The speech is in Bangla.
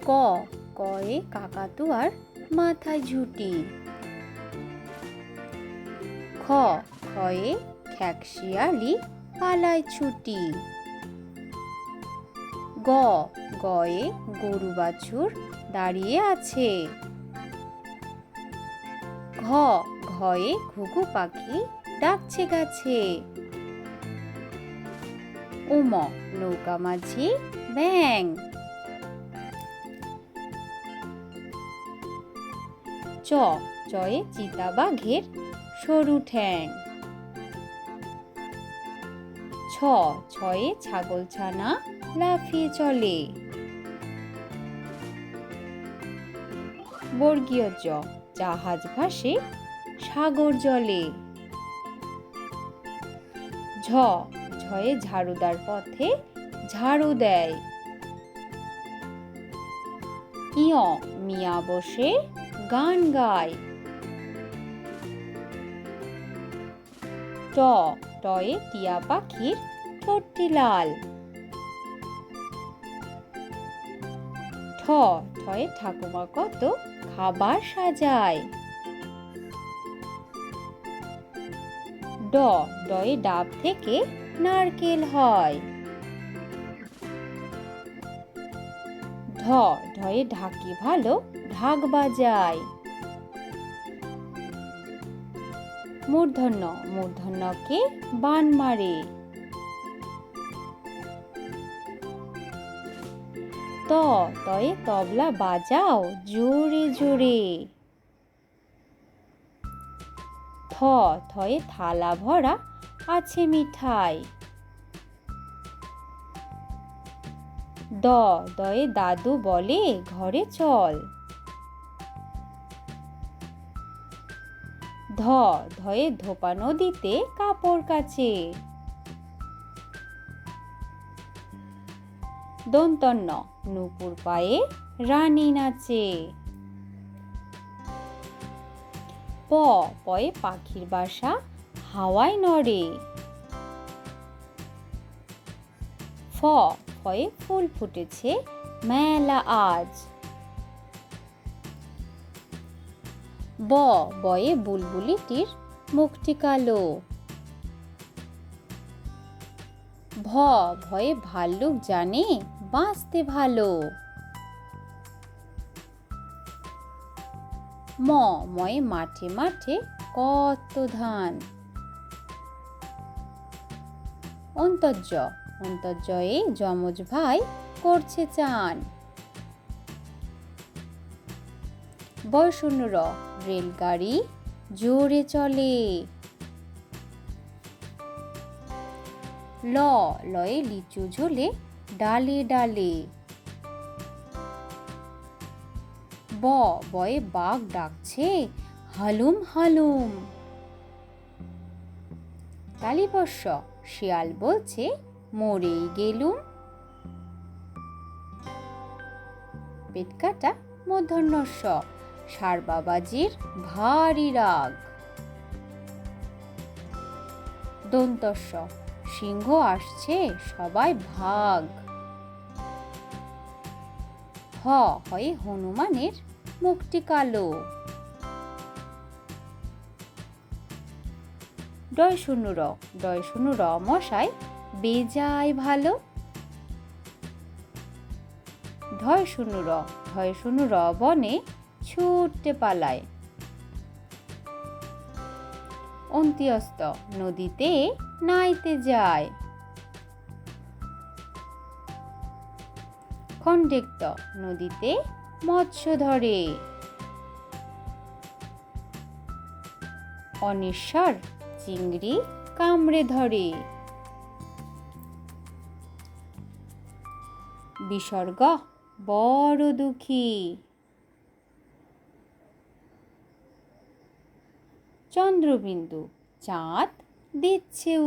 ক, কয়ে কাকাতুয়ার মাথায় ঝুঁটি। খ, খয়ে খ্যাকশিয়ালি পালায় ছুটি। গ, গয়ে গরু বাছুর দাঁড়িয়ে আছে। ঘ, ঘয়ে ঘুঘু পাখি ডাকছে গাছে। উম, নৌকা মাঝি ব্যাঙ। চ, চয়ে চিতাবাঘের সরু ঠ্যাং। ছ, ছয়ে ছাগলছানা লাফিয়ে চলে। বর্গীয় জ, জাহাজ ভাসে সাগর জলে। ঝ, ঝয়ে ঝাড়ুদার পথে ঝাড়ু দেয়। ইয়, মিয়া বসে গান গায়। ট, টয়ে টিয়া পাখির ঠোঁটটি লাল। ঠ, ঠয়ে ঠাকুমা কত খাবার সাজায়। ড, ডয়ে ডাব থেকে নারকেল হয়। ঢ, ঢয়ে ঢাকি ভালো ঢাক বাজায়। মূর্ধন্য, মূর্ধন্যকে বান মারে। ত, তয়ে তবলা বাজাও জোরে জোরে। থ, থয়ে থালা ভরা আছে মিঠাই। দ, দয়ে দাদু বলে ঘরে চল। ধ, ধয়ে ধোপা নদীতে কাপড় কাচে। দন্তন্য, নূপুর পায়ে রানী নাচে। প, পয়ে পাখির বাসা হাওয়ায় নড়ে। ফ, ফয়ে ফুল ফুটেছে মেলা আজ। ব, বয়ে বুলবুলিটির মুখটি কালো। ভ, ভয়ে ভাল্লুক জানে বাঁচতে ভালো। ম, ময়ে মাঠে মাঠে কত ধান। অন্তর্য, অন্তর্জয়ে যমজ ভাই করছে চান। বয়শূন্য র, রেলগাড়ি জোরে চলে। ল, লয়ে লিচু ঝোলে ডালে ডালে। ব, বয়ে বাঘ ডাকছে হালুম হালুম। তালিবর্ষ, শিয়াল বলছে মরেই গেলুম। পেটকাটা, মূর্ধন্য ষ, ষাঁড় বাবাজির ভারী রাগ। দন্তস্ব, সিংহ আসছে সবাই ভাগ। হ, হয়ে হনুমানের মুখটি কালো। ডয় শূন্য র, ডয় শূন্য র মশাই বেজায় ভালো। ঢয় শূন্য র, ঢয় শূন্য র বনে ছুটতে পালায়। অন্ত্যস্ত, নদীতে নাইতে যায়। খণ্ডেক্ত, নদীতে মৎস্য ধরে। অনিশ্বর, চিংড়ি কামড়ে ধরে। বিসর্গ, বড় দুঃখী। চন্দ্রবিন্দু, চাঁদ দিচ্ছে